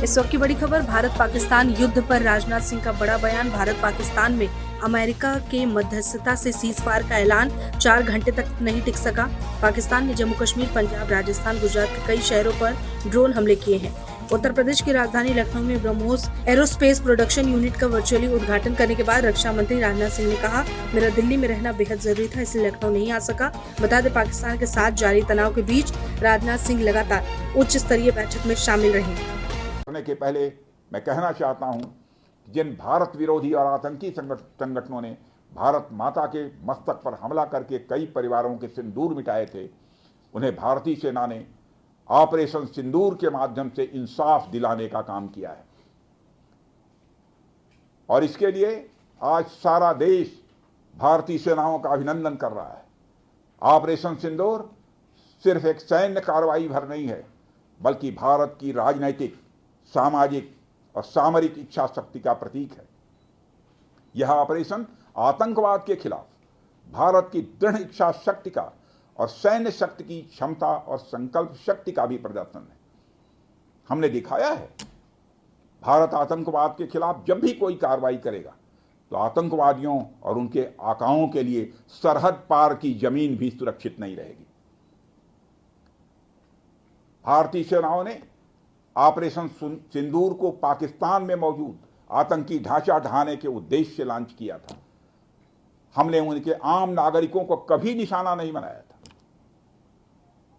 इस वक्त की बड़ी खबर, भारत पाकिस्तान युद्ध पर राजनाथ सिंह का बड़ा बयान। भारत पाकिस्तान में अमेरिका के मध्यस्थता से सीज फायर का ऐलान 4 घंटे तक नहीं टिक सका। पाकिस्तान ने जम्मू कश्मीर, पंजाब, राजस्थान, गुजरात के कई शहरों पर ड्रोन हमले किए हैं। उत्तर प्रदेश की राजधानी लखनऊ में ब्रह्मोस एरोस्पेस प्रोडक्शन यूनिट का वर्चुअली उद्घाटन करने के बाद रक्षा मंत्री राजनाथ सिंह ने कहा, मेरा दिल्ली में रहना बेहद जरूरी था, इसलिए लखनऊ नहीं आ सका। बता दें, पाकिस्तान के साथ जारी तनाव के बीच राजनाथ सिंह लगातार उच्च स्तरीय बैठक में शामिल रहे। करने के पहले मैं कहना चाहता हूं, जिन भारत विरोधी और आतंकी संगठनों ने भारत माता के मस्तक पर हमला करके कई परिवारों के सिंदूर मिटाए थे, उन्हें भारतीय सेना ने ऑपरेशन सिंदूर के माध्यम से इंसाफ दिलाने का काम किया है। और इसके लिए आज सारा देश भारतीय सेनाओं का अभिनंदन कर रहा है। ऑपरेशन सिंदूर सिर्फ एक सैन्य कार्रवाई भर नहीं है, बल्कि भारत की राजनैतिक, सामाजिक और सामरिक इच्छा शक्ति का प्रतीक है। यह ऑपरेशन आतंकवाद के खिलाफ भारत की दृढ़ इच्छा शक्ति का और सैन्य शक्ति की क्षमता और संकल्प शक्ति का भी प्रदर्शन है। हमने दिखाया है, भारत आतंकवाद के खिलाफ जब भी कोई कार्रवाई करेगा तो आतंकवादियों और उनके आकाओं के लिए सरहद पार की जमीन भी सुरक्षित नहीं रहेगी। भारतीय सेनाओं ने ऑपरेशन सिंदूर को पाकिस्तान में मौजूद आतंकी ढांचा ढहाने के उद्देश्य से लॉन्च किया था। हमने उनके आम नागरिकों को कभी निशाना नहीं बनाया था,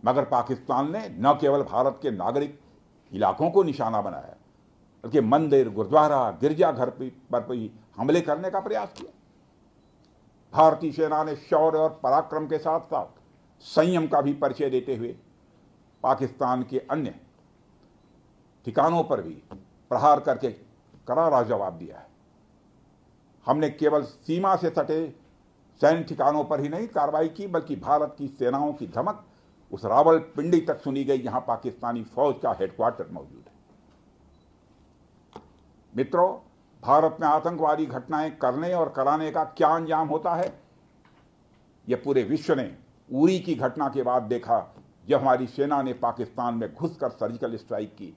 मगर पाकिस्तान ने न केवल भारत के नागरिक इलाकों को निशाना बनाया, बल्कि मंदिर, गुरुद्वारा, गिरजाघर पर भी हमले करने का प्रयास किया। भारतीय सेना ने शौर्य और पराक्रम के साथ साथ संयम का भी परिचय देते हुए पाकिस्तान के अन्य ठिकानों पर भी प्रहार करके करारा जवाब दिया है। हमने केवल सीमा से सटे सैन्य ठिकानों पर ही नहीं कार्रवाई की, बल्कि भारत की सेनाओं की धमक उस रावलपिंडी तक सुनी गई, जहां पाकिस्तानी फौज का हेडक्वार्टर मौजूद है। मित्रों, भारत में आतंकवादी घटनाएं करने और कराने का क्या अंजाम होता है, यह पूरे विश्व ने उरी की घटना के बाद देखा, जब हमारी सेना ने पाकिस्तान में घुसकर सर्जिकल स्ट्राइक की।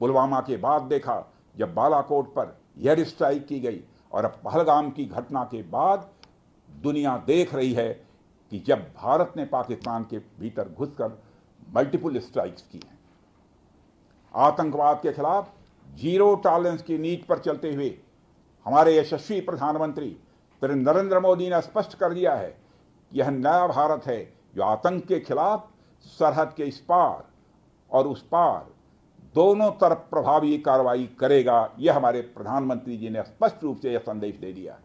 पुलवामा के बाद देखा, जब बालाकोट पर एयर स्ट्राइक की गई, और अब पहलगाम की घटना के बाद दुनिया देख रही है कि जब भारत ने पाकिस्तान के भीतर घुसकर मल्टीपल स्ट्राइक्स की हैं। आतंकवाद के खिलाफ जीरो टॉलरेंस की नीति पर चलते हुए हमारे यशस्वी प्रधानमंत्री नरेंद्र मोदी ने स्पष्ट कर दिया है कि यह नया भारत है जो आतंक के खिलाफ सरहद के इस पार और उस पार दोनों तरफ प्रभावी कार्रवाई करेगा। यह हमारे प्रधानमंत्री जी ने स्पष्ट रूप से यह संदेश दे दिया है।